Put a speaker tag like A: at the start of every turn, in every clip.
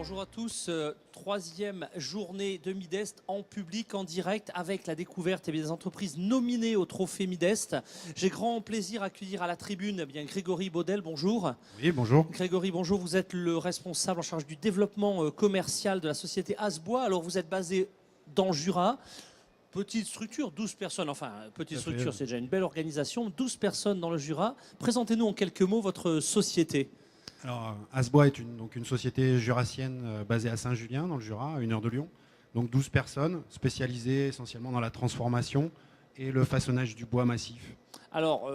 A: bonjour à tous. Troisième journée de Midest en public, en direct, avec la découverte des entreprises nominées au trophée Midest. J'ai grand plaisir à accueillir à la tribune Grégory Baudel, bonjour.
B: Oui, bonjour.
A: Grégory, bonjour. Vous êtes le responsable en charge du développement commercial de la société Asbois. Alors, vous êtes basé dans le Jura. Petite structure, 12 personnes. Enfin, petite structure, c'est déjà une belle organisation. 12 personnes dans le Jura. Présentez-nous en quelques mots votre société.
B: Alors, Asbois est une société jurassienne basée à Saint-Julien, dans le Jura, à 1 heure de Lyon. Donc 12 personnes spécialisées essentiellement dans la transformation et le façonnage du bois massif.
A: Alors,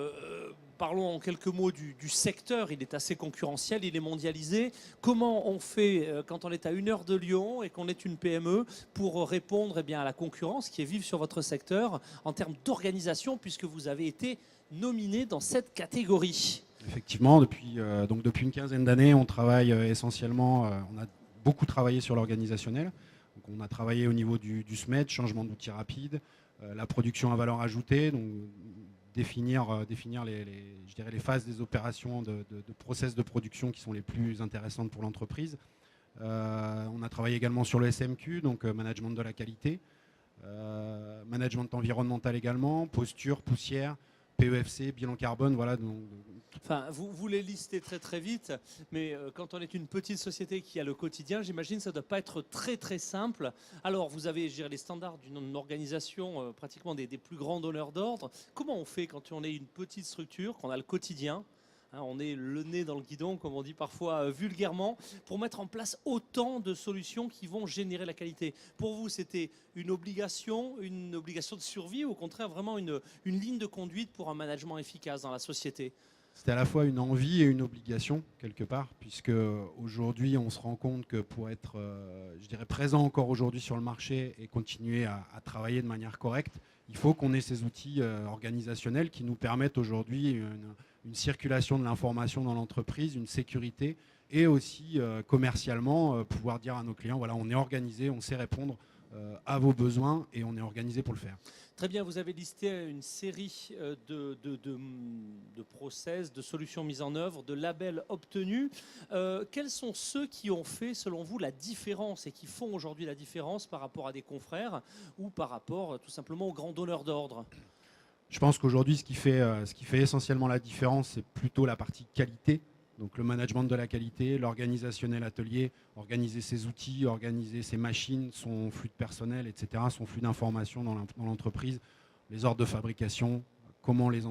A: parlons en quelques mots du secteur. Il est assez concurrentiel, il est mondialisé. Comment on fait quand on est à 1 heure de Lyon et qu'on est une PME pour répondre à la concurrence qui est vive sur votre secteur en termes d'organisation, puisque vous avez été nominé dans cette catégorie?
B: Effectivement, depuis une quinzaine d'années, on travaille essentiellement, on a beaucoup travaillé sur l'organisationnel. Donc on a travaillé au niveau du SMED, changement d'outils rapide, la production à valeur ajoutée, donc définir les phases des opérations de process de production qui sont les plus intéressantes pour l'entreprise. On a travaillé également sur le SMQ, donc management de la qualité, management environnemental également, posture, poussière, PEFC, bilan carbone, voilà.
A: Enfin, vous les listez très très vite, mais quand on est une petite société qui a le quotidien, j'imagine que ça ne doit pas être très très simple. Alors, vous avez les standards d'une organisation, pratiquement des plus grands donneurs d'ordre. Comment on fait quand on est une petite structure, qu'on a le quotidien, hein, on est le nez dans le guidon, comme on dit parfois vulgairement, pour mettre en place autant de solutions qui vont générer la qualité? Pour vous, c'était une obligation de survie, ou au contraire vraiment une ligne de conduite pour un management efficace dans la société?
B: C'était à la fois une envie et une obligation, quelque part, puisque aujourd'hui, on se rend compte que pour être, présent encore aujourd'hui sur le marché et continuer à travailler de manière correcte, il faut qu'on ait ces outils organisationnels qui nous permettent aujourd'hui une circulation de l'information dans l'entreprise, une sécurité, et aussi commercialement pouvoir dire à nos clients, voilà, on est organisé, on sait répondre à vos besoins et on est organisé pour le faire.
A: Très bien, vous avez listé une série de process, de solutions mises en œuvre, de labels obtenus. Quels sont ceux qui ont fait, selon vous, la différence et qui font aujourd'hui la différence par rapport à des confrères ou par rapport tout simplement aux grands donneurs d'ordre?
B: Je pense qu'aujourd'hui, ce qui fait essentiellement la différence, c'est plutôt la partie qualité. Donc le management de la qualité, l'organisationnel atelier, organiser ses outils, organiser ses machines, son flux de personnel, etc., son flux d'informations dans l'entreprise, les ordres de fabrication, comment les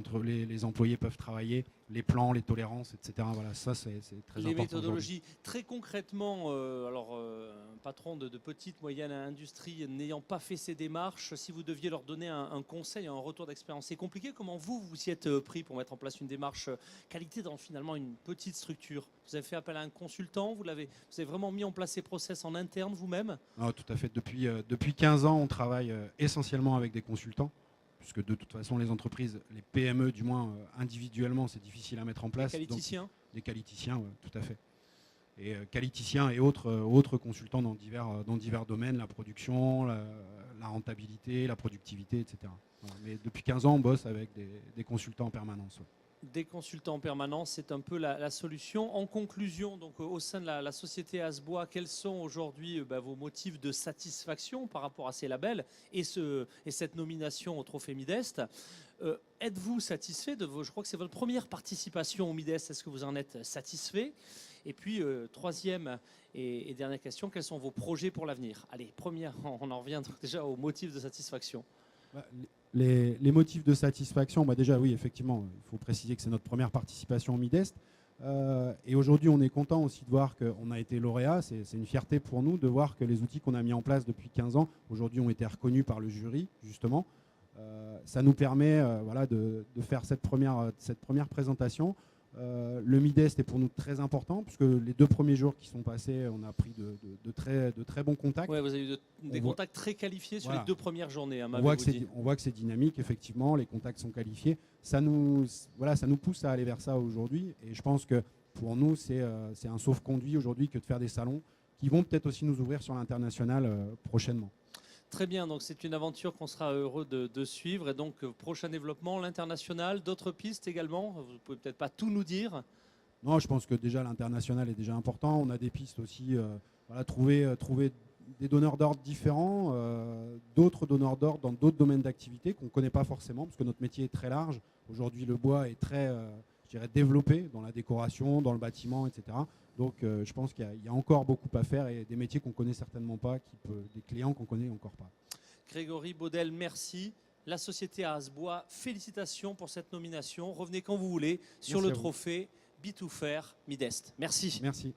B: employés peuvent travailler, les plans, les tolérances, etc. Voilà, ça c'est très important.
A: Les méthodologies. Très concrètement, un patron de petite, moyenne industrie n'ayant pas fait ces démarches, si vous deviez leur donner un conseil, un retour d'expérience, c'est compliqué. Comment vous y êtes pris pour mettre en place une démarche qualité dans finalement une petite structure? Vous avez fait appel à un consultant, vous avez vraiment mis en place ces process en interne vous-même?
B: Tout à fait. Depuis 15 ans, on travaille essentiellement avec des consultants, puisque de toute façon, les entreprises, les PME du moins, individuellement, c'est difficile à mettre en place.
A: Des qualiticiens?
B: Des qualiticiens, ouais, tout à fait. Et qualiticiens et autres consultants dans divers domaines, la production, la rentabilité, la productivité, etc. Voilà. Mais depuis 15 ans, on bosse avec des consultants en permanence. Ouais.
A: Des consultants en permanence, c'est un peu la solution. En conclusion, donc, au sein de la société Asbois, quels sont aujourd'hui vos motifs de satisfaction par rapport à ces labels et cette nomination au Trophée Midest? Êtes-vous satisfait je crois que c'est votre première participation au Midest, est-ce que vous en êtes satisfait? Et puis, troisième et dernière question, quels sont vos projets pour l'avenir? Allez, première, on en revient déjà aux motifs de satisfaction.
B: Les motifs de satisfaction, déjà oui, effectivement, il faut préciser que c'est notre première participation au Midest. Et aujourd'hui, on est content aussi de voir qu'on a été lauréat. C'est une fierté pour nous de voir que les outils qu'on a mis en place depuis 15 ans, aujourd'hui, ont été reconnus par le jury, justement. Ça nous permet de faire cette première présentation. Le Midest est pour nous très important, puisque les 2 premiers jours qui sont passés, on a pris de très bons contacts.
A: Ouais, vous avez eu des contacts très qualifiés sur les 2 premières journées. Hein,
B: on voit que c'est dynamique, effectivement, les contacts sont qualifiés. Ça nous pousse à aller vers ça aujourd'hui. Et je pense que pour nous, c'est un sauf-conduit aujourd'hui que de faire des salons qui vont peut-être aussi nous ouvrir sur l'international prochainement.
A: Très bien, donc c'est une aventure qu'on sera heureux de suivre. Et donc, prochain développement, l'international, d'autres pistes également. Vous ne pouvez peut-être pas tout nous dire.
B: Non, je pense que déjà l'international est déjà important. On a des pistes aussi, voilà, trouver des donneurs d'ordre différents, d'autres donneurs d'ordre dans d'autres domaines d'activité qu'on ne connaît pas forcément, parce que notre métier est très large. Aujourd'hui, le bois est très, je dirais, développé dans la décoration, dans le bâtiment, etc. Donc, je pense qu'il y a encore beaucoup à faire et des métiers qu'on ne connaît certainement pas, des clients qu'on ne connaît encore pas.
A: Grégory Baudel, merci. La société Asbois, félicitations pour cette nomination. Revenez quand vous voulez sur
B: Merci
A: le
B: à vous.
A: trophée Bitouffer Midest. Merci.
B: Merci.